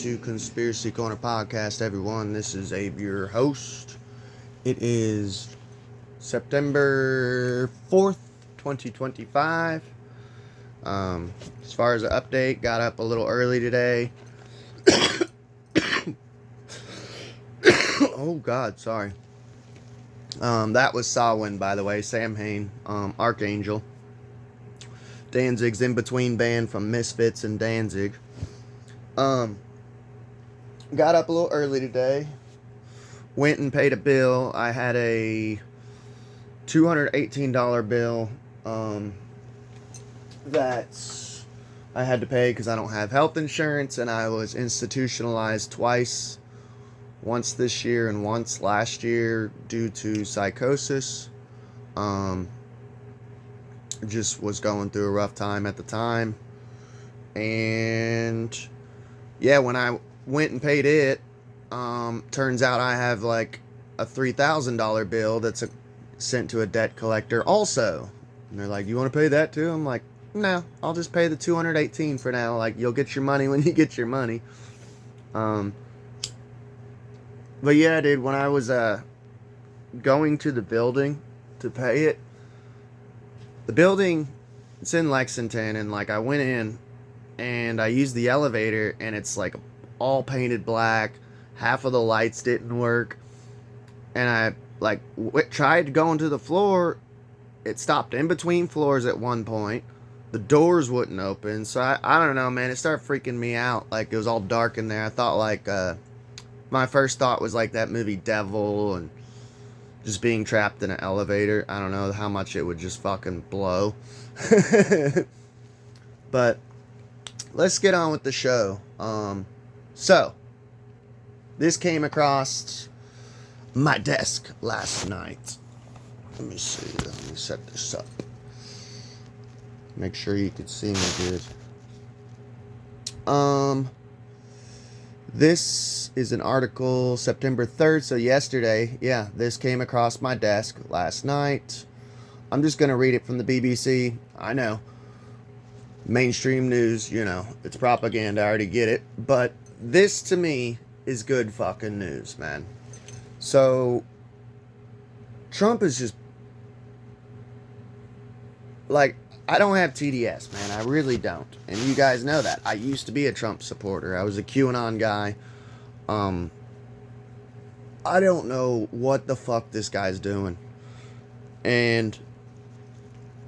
to Conspiracy Corner Podcast, everyone. This is Abe, your host. It is September 4th, 2025. As far as the update, got up a little early today. Oh, God, sorry. That was Sawin, by the way. Sam Hain, Archangel. Danzig's in-between band from Misfits and Danzig. Got up a little early today. Went and paid a bill. I had a $218 bill that I had to pay because I don't have health insurance, and I was institutionalized twice. Once this year and once last year due to psychosis. Just was going through a rough time at the time. And yeah, when I went and paid it, turns out I have like a $3,000 bill that's sent to a debt collector also. And they're like, you want to pay that too? I'm like, no, I'll just pay the $218 for now. Like, you'll get your money when you get your money. But yeah, dude, when I was going to the building to pay it, the building, it's in Lexington, and like I went in and I used the elevator, and it's like all painted black. Half of the lights didn't work, and I like tried going to the floor. It stopped in between floors at one point. The doors wouldn't open, so I don't know, man. It started freaking me out. Like, it was all dark in there. I thought like my first thought was like that movie Devil, and just being trapped in an elevator. I don't know how much it would just fucking blow. But let's get on with the show. So this came across my desk last night. Let me see. Let me set this up. Make sure you can see me good. This is an article September 3rd, so yesterday. Yeah, this came across my desk last night. I'm just going to read it from the BBC. I know. Mainstream news, you know, it's propaganda. I already get it. But this, to me, is good fucking news, man. So, Trump is just... like, I don't have TDS, man. I really don't. And you guys know that. I used to be a Trump supporter. I was a QAnon guy. I don't know what the fuck this guy's doing. And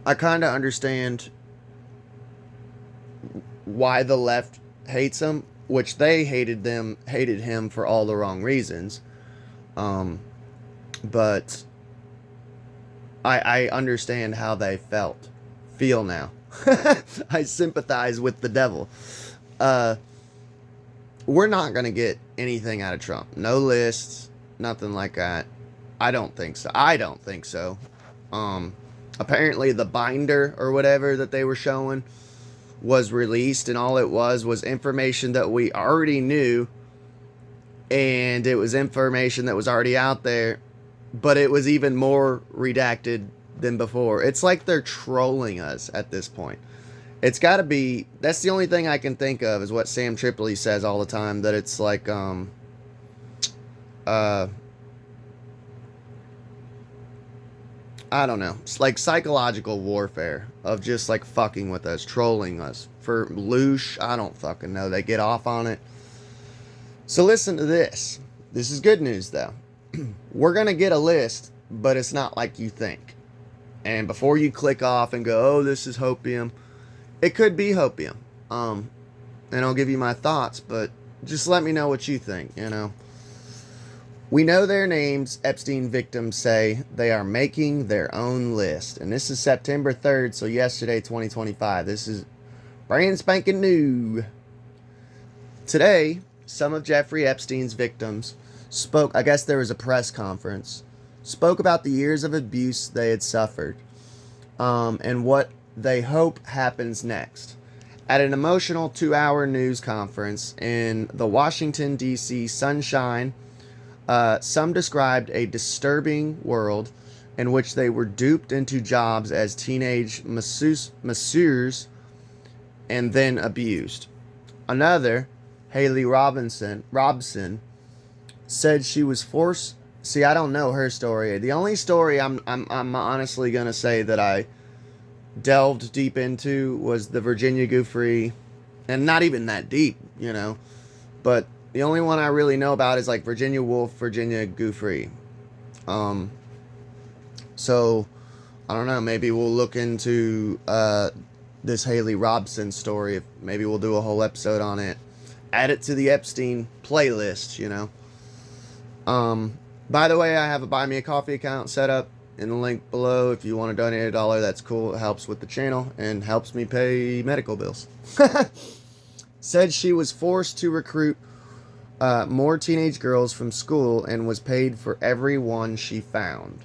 I kind of understand why the left hates him, which they hated him for all the wrong reasons. But I understand how they feel now. I sympathize with the devil. We're not going to get anything out of Trump. No lists, nothing like that. I don't think so. Apparently the binder or whatever that they were showing was released, and all it was information that we already knew, and it was information that was already out there, but it was even more redacted than before. It's like they're trolling us at this point. It's got to be, that's the only thing I can think of, is what Sam Tripoli says all the time, that it's like I don't know. It's like psychological warfare of just like fucking with us, trolling us for loosh. I don't fucking know. They get off on it. So listen to this. This is good news though. We're going to get a list, but it's not like you think. And before you click off and go, oh, this is hopium, it could be hopium. And I'll give you my thoughts, but just let me know what you think, you know. We know their names. Epstein victims say they are making their own list. And this is September 3rd, so yesterday, 2025. This is brand spanking new. Today, some of Jeffrey Epstein's victims spoke, I guess there was a press conference, spoke about the years of abuse they had suffered, and what they hope happens next. At an emotional 2-hour news conference in the Washington, D.C. sunshine, some described a disturbing world in which they were duped into jobs as teenage masseurs and then abused. Another Haley Robson said she was forced. See, I don't know her story. The only story I'm honestly gonna say that I delved deep into was the Virginia Giuffre, and not even that deep, you know. But the only one I really know about is like Virginia Woolf, Virginia Giuffre. Um, so I don't know. Maybe we'll look into this Haley Robson story. Maybe we'll do a whole episode on it. Add it to the Epstein playlist, you know. By the way, I have a Buy Me a Coffee account set up in the link below. If you want to donate $1, that's cool. It helps with the channel and helps me pay medical bills. Said she was forced to recruit more teenage girls from school and was paid for every one she found.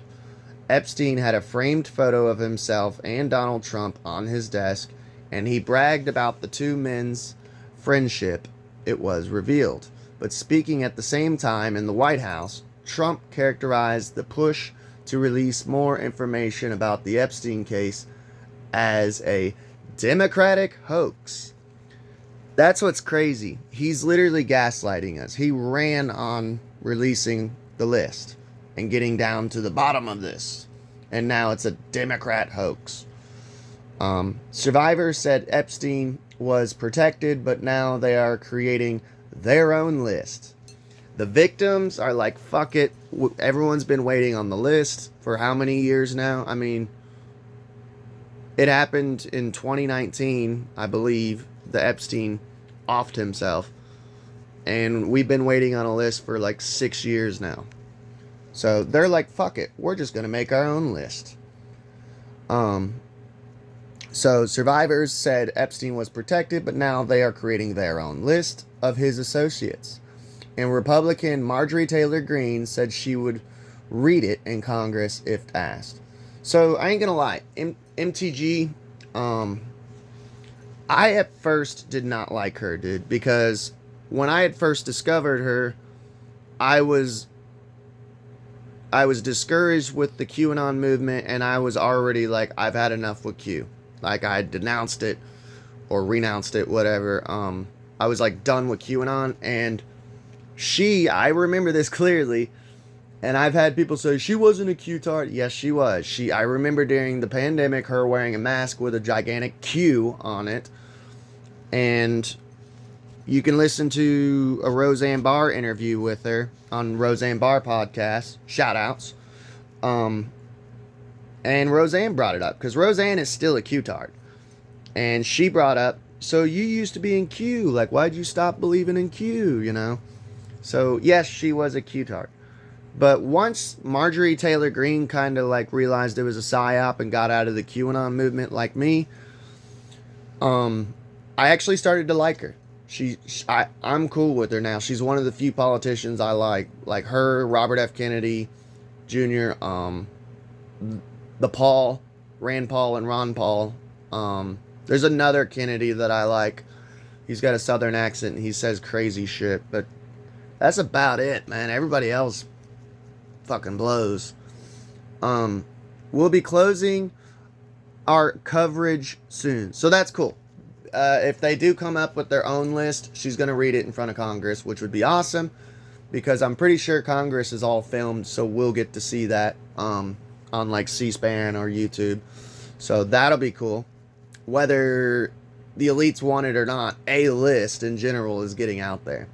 Epstein had a framed photo of himself and Donald Trump on his desk, and he bragged about the two men's friendship, it was revealed. But speaking at the same time in the White House, Trump characterized the push to release more information about the Epstein case as a Democratic hoax. That's what's crazy. He's literally gaslighting us. He ran on releasing the list and getting down to the bottom of this. And now it's a Democrat hoax. Survivors said Epstein was protected, but now they are creating their own list. The victims are like, fuck it. Everyone's been waiting on the list for how many years now? I mean, it happened in 2019, I believe. The Epstein offed himself. And we've been waiting on a list for like 6 years now. So they're like, fuck it. We're just going to make our own list. So survivors said Epstein was protected, but now they are creating their own list of his associates. And Republican Marjorie Taylor Greene said she would read it in Congress if asked. So I ain't gonna lie, MTG, I at first did not like her, dude, because when I had first discovered her, I was discouraged with the QAnon movement, and I was already like, I've had enough with Q. Like, I denounced it or renounced it, whatever. I was like done with QAnon, and I remember this clearly, and I've had people say she wasn't a Q-tard. Yes, she was. I remember during the pandemic her wearing a mask with a gigantic Q on it, and you can listen to a Roseanne Barr interview with her on Roseanne Barr podcast. Shout outs. And Roseanne brought it up, because Roseanne is still a Q-tard. And she brought up, so you used to be in Q, like, why'd you stop believing in Q, you know? So, yes, she was a Q-tard. But once Marjorie Taylor Greene kind of, like, realized it was a psyop and got out of the QAnon movement like me, I actually started to like her. I'm cool with her now. She's one of the few politicians I like her, Robert F. Kennedy Jr., the Rand Paul and Ron Paul. There's another Kennedy that I like. He's got a southern accent and he says crazy shit, but that's about it, man. Everybody else fucking blows. We'll be closing our coverage soon, so that's cool. If they do come up with their own list, she's going to read it in front of Congress, which would be awesome, because I'm pretty sure Congress is all filmed, so we'll get to see that on like C-SPAN or YouTube. So that'll be cool. Whether the elites want it or not, a list in general is getting out there.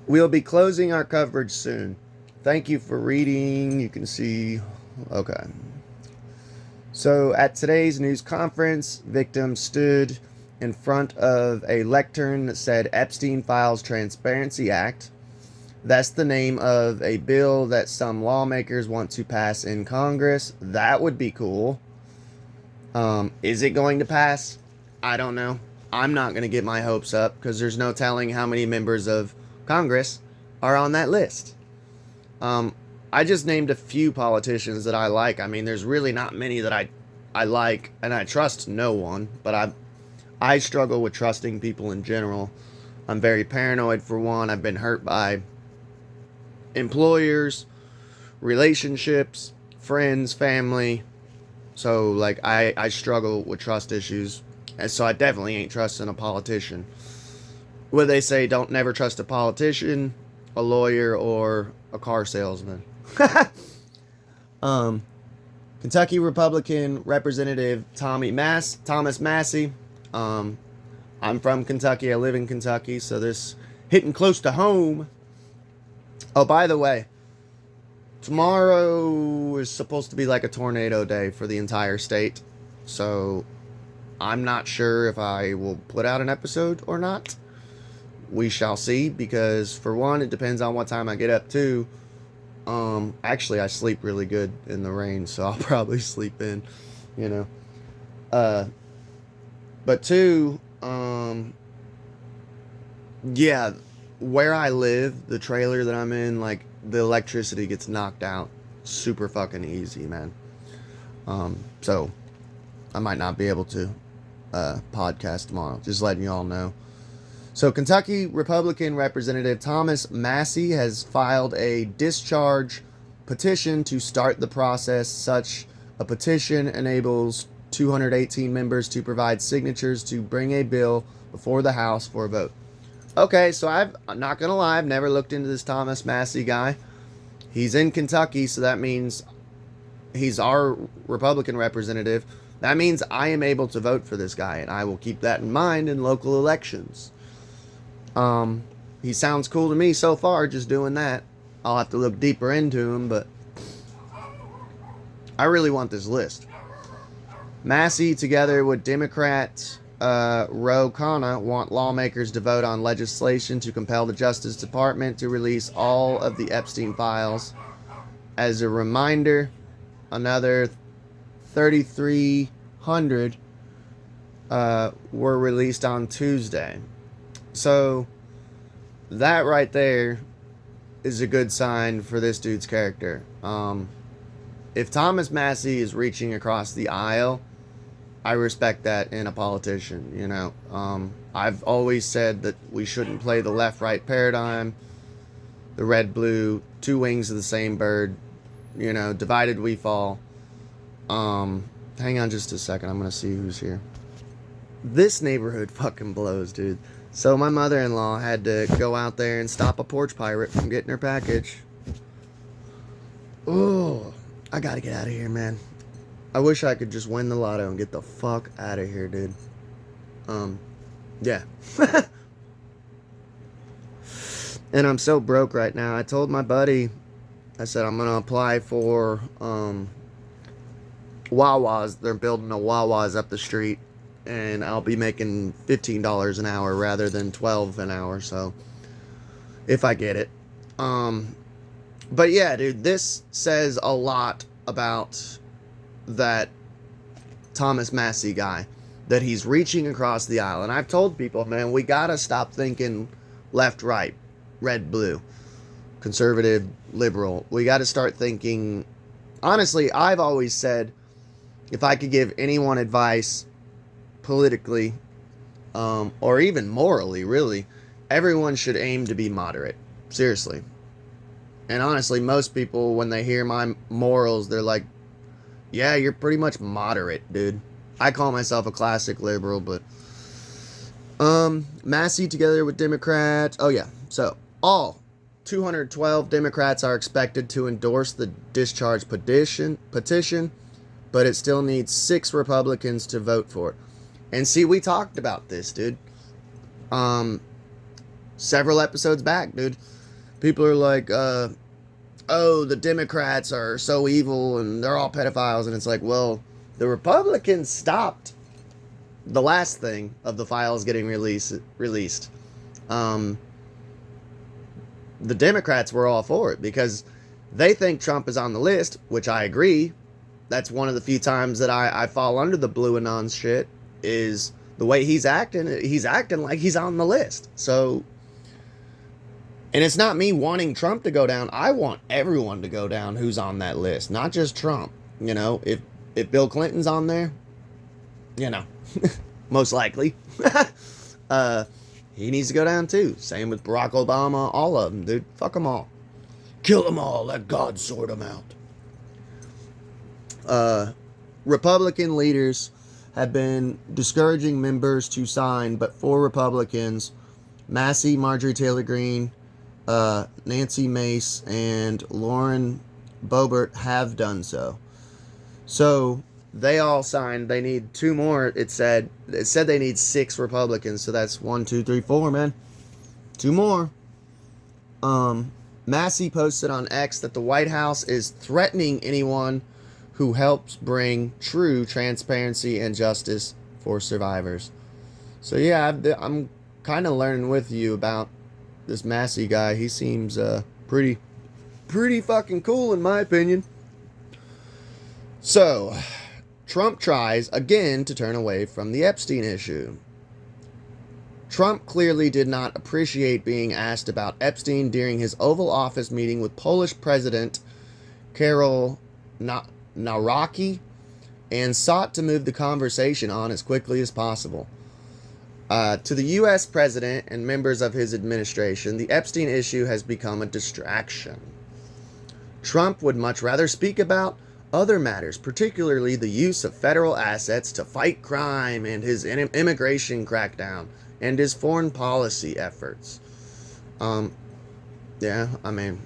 We'll be closing our coverage soon. Thank you for reading. You can see. Okay. So at today's news conference, victims stood in front of a lectern that said Epstein Files Transparency Act. That's the name of a bill that some lawmakers want to pass in Congress. That would be cool. Is it going to pass? I don't know. I'm not going to get my hopes up, because there's no telling how many members of Congress are on that list. I just named a few politicians that I like. I mean, there's really not many that I like, and I trust no one, but I struggle with trusting people in general. I'm very paranoid, for one. I've been hurt by employers, relationships, friends, family. So, like, I struggle with trust issues, And so I definitely ain't trusting a politician. What they say, don't never trust a politician, a lawyer, or a car salesman. um, Kentucky Republican Representative Thomas Massey. I'm from Kentucky. I live in Kentucky, so this hitting close to home. Oh, by the way, tomorrow is supposed to be like a tornado day for the entire state. So I'm not sure if I will put out an episode or not. We shall see, because for one, it depends on what time I get up too. Actually, I sleep really good in the rain, so I'll probably sleep in, you know. But two, yeah, where I live, the trailer that I'm in, like, the electricity gets knocked out super fucking easy, man. So I might not be able to podcast tomorrow. Just letting you all know. So Kentucky Republican Representative Thomas Massey has filed a discharge petition to start the process. Such a petition enables 218 members to provide signatures to bring a bill before the House for a vote. Okay, so I'm not going to lie, I've never looked into this Thomas Massey guy. He's in Kentucky, so that means he's our Republican representative. That means I am able to vote for this guy, and I will keep that in mind in local elections. He sounds cool to me so far, just doing that. I'll have to look deeper into him, but I really want this list. Massey, together with Democrat Ro Khanna, want lawmakers to vote on legislation to compel the Justice Department to release all of the Epstein files. As a reminder, another 3,300 were released on Tuesday. So that right there is a good sign for this dude's character. If Thomas Massey is reaching across the aisle, I respect that in a politician, you know. I've always said that we shouldn't play the left-right paradigm, the red-blue, two wings of the same bird, you know, divided we fall. Hang on just a second, I'm gonna see who's here. This neighborhood fucking blows, dude. So my mother-in-law had to go out there and stop a porch pirate from getting her package. Oh, I gotta get out of here, man. I wish I could just win the lotto and get the fuck out of here, dude. Yeah. And I'm so broke right now. I told my buddy, I said I'm gonna apply for Wawa's. They're building a Wawa's up the street, and I'll be making $15 an hour rather than $12 an hour, so if I get it. But yeah, dude, this says a lot about that Thomas Massey guy, that he's reaching across the aisle. And I've told people, man, we gotta stop thinking left, right, red, blue, conservative, liberal. We gotta start thinking, honestly, I've always said, if I could give anyone advice politically, or even morally, really, everyone should aim to be moderate. Seriously. And honestly, most people, when they hear my morals, they're like, yeah, you're pretty much moderate, dude. I call myself a classic liberal, but Massey, together with Democrats, so all 212 Democrats are expected to endorse the discharge petition, but it still needs 6 Republicans to vote for it. And see, we talked about this, dude. Several episodes back, dude. People are like, oh, the Democrats are so evil and they're all pedophiles. And it's like, well, the Republicans stopped the last thing of the files getting released. The Democrats were all for it because they think Trump is on the list, which I agree. That's one of the few times that I fall under the blue anon shit, is the way he's acting. He's acting like he's on the list. So, and it's not me wanting Trump to go down. I want everyone to go down who's on that list, not just Trump. You know, if Bill Clinton's on there, you know, most likely, he needs to go down too. Same with Barack Obama, all of them, dude. Fuck them all. Kill them all. Let God sort them out. Republican leaders have been discouraging members to sign, but 4 Republicans, Massey, Marjorie Taylor Greene, Nancy Mace, and Lauren Boebert, have done so. So they all signed. They need 2 more. It said they need 6 Republicans. So that's 1, 2, 3, 4, man. 2 more. Massey posted on X that the White House is threatening anyone who helps bring true transparency and justice for survivors. So yeah, I'm kind of learning with you about this Massey guy. He seems pretty fucking cool in my opinion. So, Trump tries again to turn away from the Epstein issue. Trump clearly did not appreciate being asked about Epstein during his Oval Office meeting with Polish President Karol Nawrocki and sought to move the conversation on as quickly as possible. To the U.S. president and members of his administration, the Epstein issue has become a distraction. Trump would much rather speak about other matters, particularly the use of federal assets to fight crime and his immigration crackdown and his foreign policy efforts. Yeah, I mean,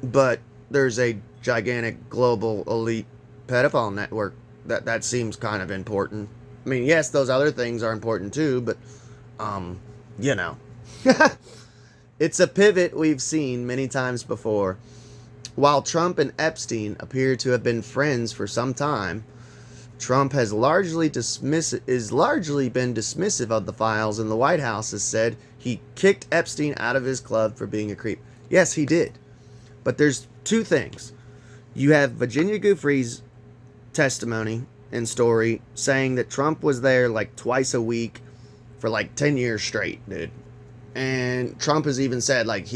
but there's a gigantic global elite pedophile network that seems kind of important. I mean, yes, those other things are important too, but, you know, it's a pivot we've seen many times before. While Trump and Epstein appear to have been friends for some time, Trump has largely been dismissive of the files, and the White House has said he kicked Epstein out of his club for being a creep. Yes, he did. But there's 2 things. You have Virginia Giuffre's testimony and story saying that Trump was there like twice a week for like 10 years straight, dude. And Trump has even said like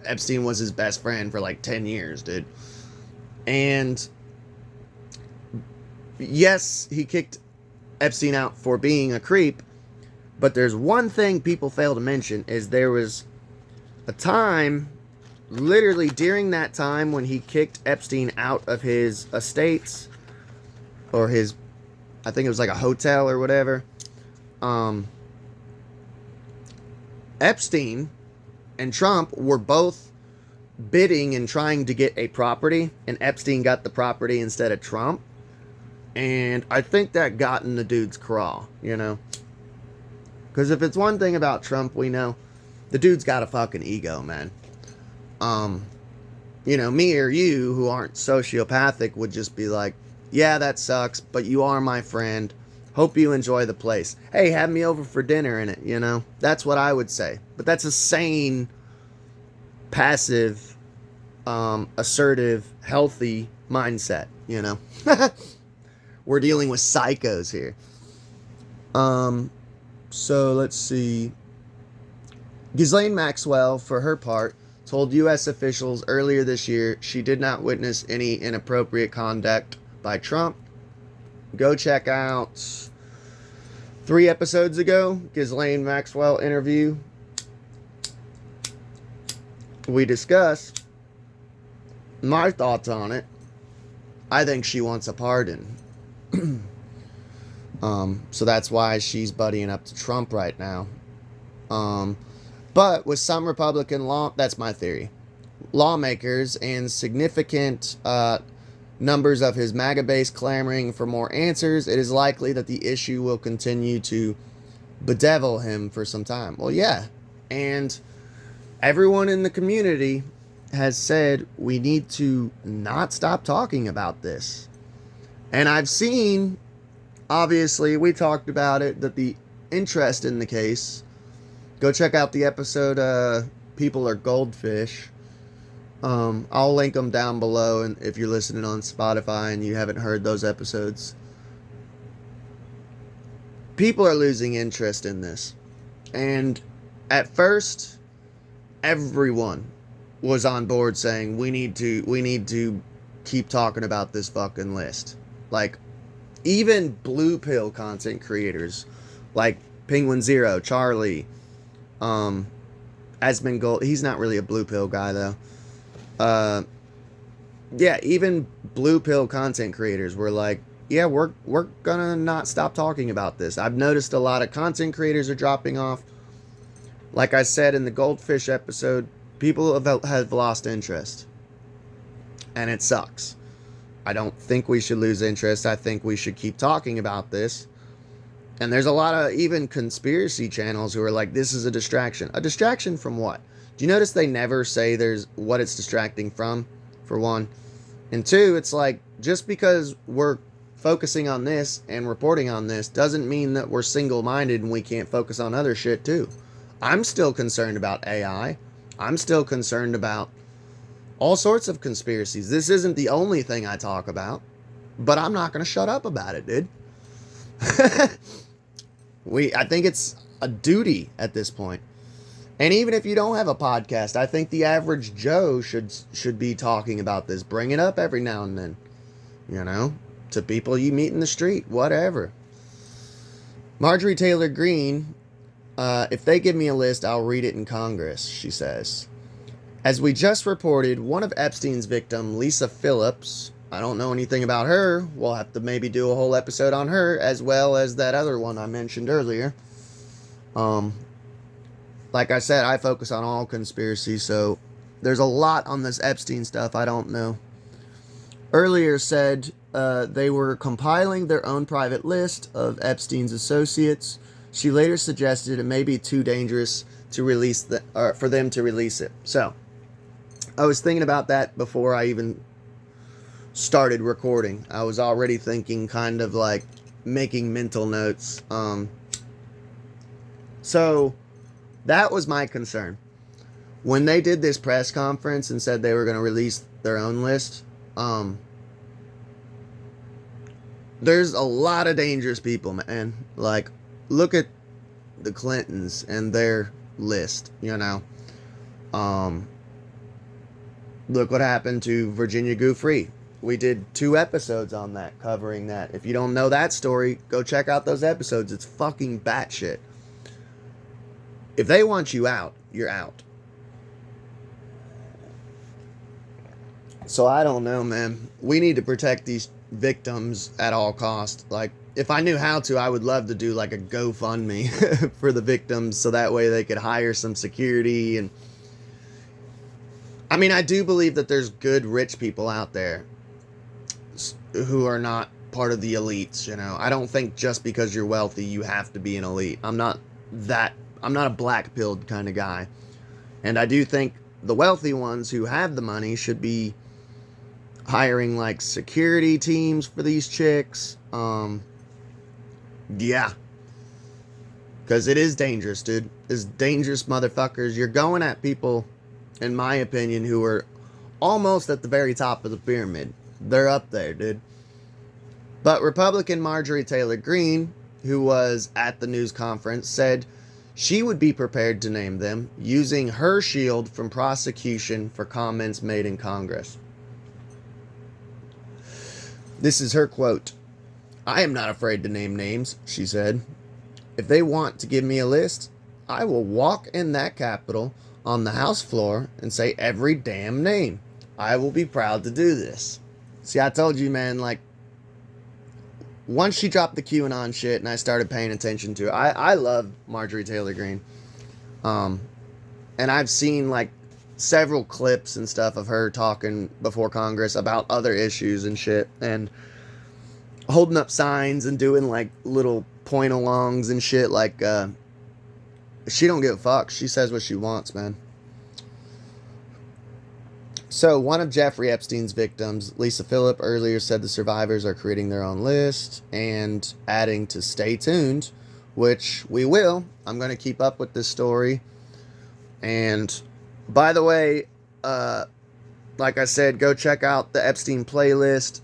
Epstein was his best friend for like 10 years, dude. And yes, he kicked Epstein out for being a creep, but there's one thing people fail to mention is there was a time, literally during that time when he kicked Epstein out of his estates, or his, I think it was like a hotel or whatever, Epstein and Trump were both bidding and trying to get a property, and Epstein got the property instead of Trump. And I think that got in the dude's craw, you know? Because if it's one thing about Trump, we know the dude's got a fucking ego, man. You know, me or you who aren't sociopathic would just be like, yeah, that sucks, but you are my friend. Hope you enjoy the place. Hey, have me over for dinner in it, you know? That's what I would say. But that's a sane, passive, assertive, healthy mindset, you know? We're dealing with psychos here. So let's see. Ghislaine Maxwell, for her part, told U.S. officials earlier this year she did not witness any inappropriate conduct by Trump. Go check out 3 episodes ago, Ghislaine Maxwell interview. We discussed my thoughts on it. I think she wants a pardon. So that's why she's buddying up to Trump right now. But with some Republican that's my theory, lawmakers and significant numbers of his MAGA base clamoring for more answers, it is likely that the issue will continue to bedevil him for some time. Well, yeah. And everyone in the community has said we need to not stop talking about this. And I've seen, obviously, we talked about it, that the interest in the case, go check out the episode, People Are Goldfish. I'll link them down below, and if you're listening on Spotify and you haven't heard those episodes. People are losing interest in this. And at first, everyone was on board saying we need to keep talking about this fucking list. Like, even blue pill content creators like Penguin Zero, Charlie, Asmund Gold, he's not really a blue pill guy though. Yeah, even blue pill content creators were like, yeah, we're gonna not stop talking about this. I've noticed a lot of content creators are dropping off. Like I said in the goldfish episode, people have lost interest, and it sucks. I don't think we should lose interest. I think we should keep talking about this. And there's a lot of even conspiracy channels who are like, this is a distraction. A distraction from what? Do you notice they never say there's what it's distracting from, for one? And two, it's like, just because we're focusing on this and reporting on this doesn't mean that we're single-minded and we can't focus on other shit too. I'm still concerned about AI. I'm still concerned about all sorts of conspiracies. This isn't the only thing I talk about, but I'm not going to shut up about it, dude. I think it's a duty at this point. And even if you don't have a podcast, I think the average Joe should be talking about this. Bring it up every now and then, you know, to people you meet in the street, whatever. Marjorie Taylor Greene, if they give me a list, I'll read it in Congress, she says. As we just reported, one of Epstein's victims, Lisa Phillips, I don't know anything about her. We'll have to maybe do a whole episode on her, as well as that other one I mentioned earlier. Like I said, I focus on all conspiracies, so there's a lot on this Epstein stuff I don't know. Earlier said they were compiling their own private list of Epstein's associates. She later suggested it may be too dangerous to release for them to release it. So, I was thinking about that before I even started recording. I was already thinking, kind of like making mental notes. So that was my concern when they did this press conference and said they were going to release their own list. There's a lot of dangerous people, man. Like, look at the Clintons and their list, you know. Look what happened to Virginia Giuffre. We did 2 episodes on that, covering that. If you don't know that story, go check out those episodes. It's fucking batshit. If they want you out, you're out. So I don't know, man. We need to protect these victims at all costs. Like, if I knew how to, I would love to do like a GoFundMe for the victims, so that way they could hire some security. And I mean, I do believe that there's good rich people out there who are not part of the elites, you know. I don't think just because you're wealthy you have to be an elite. I'm not a black-pilled kind of guy. And I do think the wealthy ones who have the money should be hiring like security teams for these chicks. Yeah. Because it is dangerous, dude. It's dangerous motherfuckers. You're going at people, in my opinion, who are almost at the very top of the pyramid. They're up there, dude. But Republican Marjorie Taylor Greene, who was at the news conference, said she would be prepared to name them, using her shield from prosecution for comments made in Congress. This is her quote. "I am not afraid to name names," she said. "If they want to give me a list, I will walk in that Capitol on the House floor and say every damn name. I will be proud to do this." See, I told you, man, like, once she dropped the QAnon shit and I started paying attention to it, I love Marjorie Taylor Greene. And I've seen, like, several clips and stuff of her talking before Congress about other issues and shit, and holding up signs and doing, like, little point-alongs and shit. Like, she don't give a fuck. She says what she wants, man. So, one of Jeffrey Epstein's victims, Lisa Phillip, earlier said the survivors are creating their own list and adding to stay tuned, which we will. I'm going to keep up with this story. And, by the way, like I said, go check out the Epstein playlist.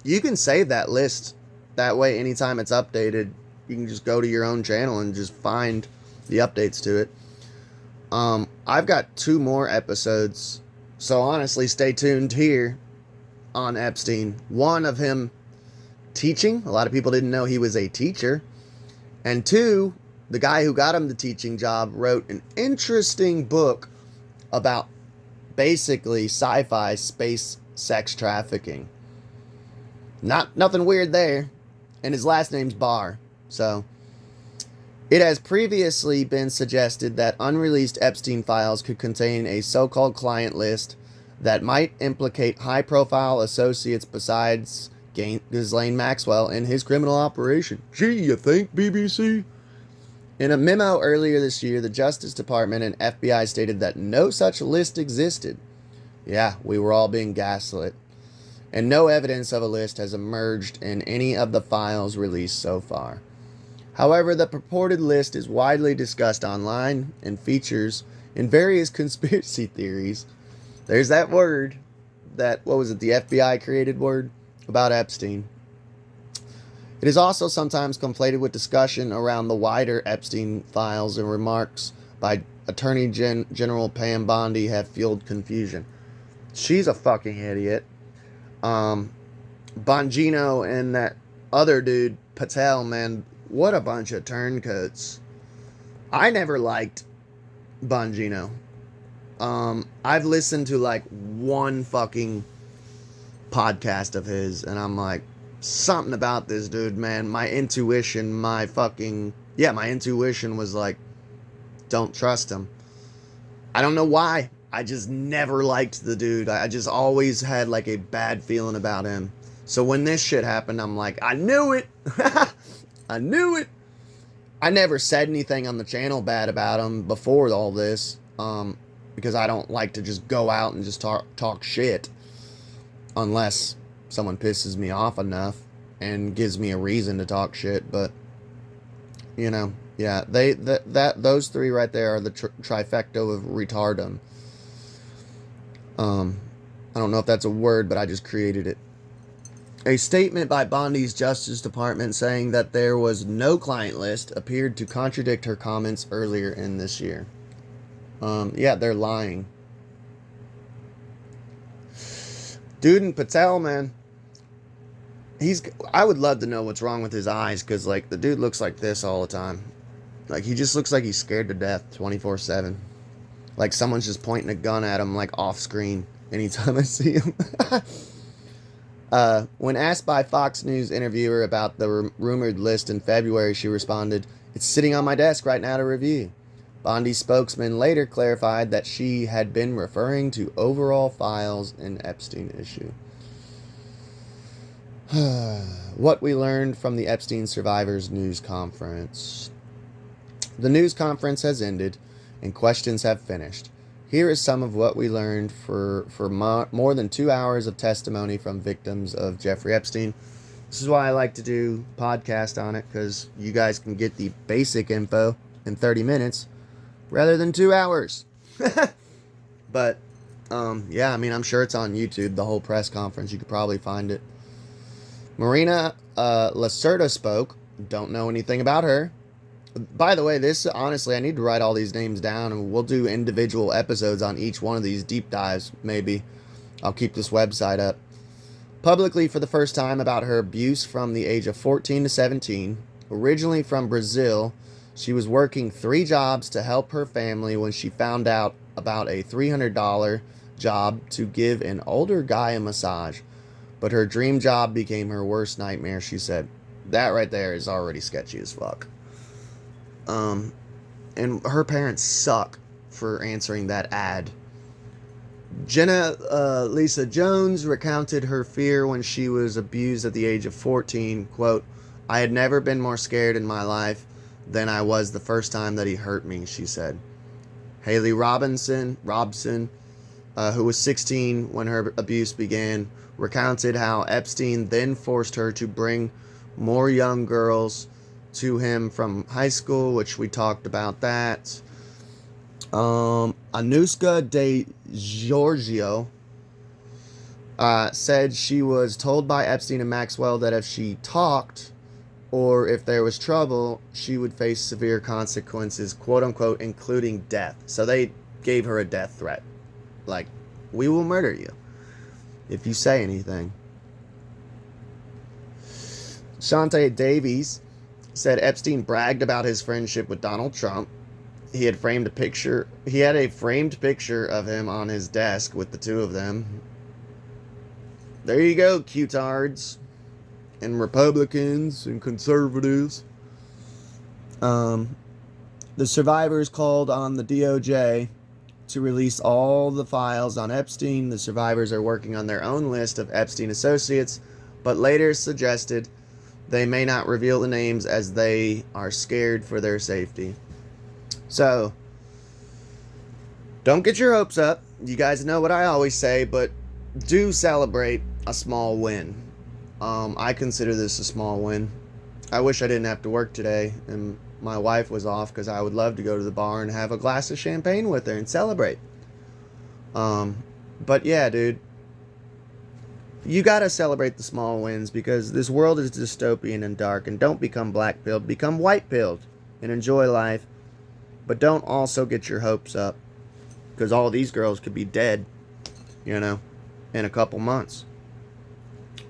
You can save that list. That way, anytime it's updated, you can just go to your own channel and just find the updates to it. I've got 2 more episodes. So honestly, stay tuned here on Epstein. One of him teaching. A lot of people didn't know he was a teacher. And 2, the guy who got him the teaching job wrote an interesting book about basically sci-fi space sex trafficking. Nothing weird there. And his last name's Barr. So it has previously been suggested that unreleased Epstein files could contain a so-called client list that might implicate high-profile associates besides Ghislaine Maxwell in his criminal operation. Gee, you think, BBC? In a memo earlier this year, the Justice Department and FBI stated that no such list existed. Yeah, we were all being gaslit. And no evidence of a list has emerged in any of the files released so far. However, the purported list is widely discussed online and features in various conspiracy theories. There's that word, the FBI created word about Epstein. It is also sometimes conflated with discussion around the wider Epstein files, and remarks by Attorney General Pam Bondi have fueled confusion. She's a fucking idiot. Bongino and that other dude, Patel, man, what a bunch of turncoats. I never liked Bongino. I've listened to like one fucking podcast of his, and I'm like, something about this dude, man. My intuition was like, don't trust him. I don't know why. I just never liked the dude. I just always had like a bad feeling about him. So when this shit happened, I'm like, I knew it. I knew it. I never said anything on the channel bad about him before all this, because I don't like to just go out and just talk shit unless someone pisses me off enough and gives me a reason to talk shit. But you know, yeah, those three right there are the trifecta of retardum. I don't know if that's a word, but I just created it. A statement by Bondi's Justice Department saying that there was no client list appeared to contradict her comments earlier in this year. Yeah, they're lying. Dude and Patel, man. I would love to know what's wrong with his eyes, because, like, the dude looks like this all the time. Like, he just looks like he's scared to death 24/7. Like, someone's just pointing a gun at him, like, off screen anytime I see him. When asked by Fox News interviewer about the rumored list in February, she responded, "It's sitting on my desk right now to review." Bondi's spokesman later clarified that she had been referring to overall files in Epstein issue. What we learned from the Epstein survivors news conference. The news conference has ended and questions have finished. Here is some of what we learned for more than 2 hours of testimony from victims of Jeffrey Epstein. This is why I like to do podcast on it, because you guys can get the basic info in 30 minutes rather than 2 hours. But, yeah, I mean, I'm sure it's on YouTube, the whole press conference. You could probably find it. Marina Lacerda spoke. Don't know anything about her. By the way, honestly, I need to write all these names down, and we'll do individual episodes on each one of these deep dives, maybe. I'll keep this website up. Publicly for the first time about her abuse from the age of 14 to 17. Originally from Brazil, she was working 3 jobs to help her family when she found out about a $300 job to give an older guy a massage. But her dream job became her worst nightmare, she said. That right there is already sketchy as fuck. And her parents suck for answering that ad. Jenna Lisa Jones recounted her fear when she was abused at the age of 14. Quote, "I had never been more scared in my life than I was the first time that he hurt me," she said. Haley Robson, who was 16 when her abuse began, recounted how Epstein then forced her to bring more young girls to him from high school, which we talked about that. Anuska De Giorgio said she was told by Epstein and Maxwell that if she talked or if there was trouble, she would face severe consequences, quote unquote, including death. So they gave her a death threat. Like, we will murder you if you say anything. Shante Davies said Epstein bragged about his friendship with Donald Trump. He had a framed picture of him on his desk with the two of them. There you go, cutards. and Republicans and conservatives. The survivors called on the DOJ to release all the files on Epstein. The survivors are working on their own list of Epstein associates, but later suggested they may not reveal the names as they are scared for their safety. So, don't get your hopes up. You guys know what I always say, but do celebrate a small win. I consider this a small win. I wish I didn't have to work today and my wife was off, because I would love to go to the bar and have a glass of champagne with her and celebrate. But yeah, dude, you gotta celebrate the small wins, because this world is dystopian and dark, and don't become black-pilled, become white-pilled and enjoy life. But don't also get your hopes up, because all these girls could be dead, you know, in a couple months.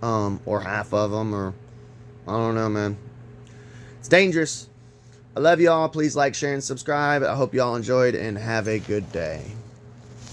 Or half of them, or I don't know, man. It's dangerous. I love y'all. Please like, share, and subscribe. I hope y'all enjoyed, and have a good day.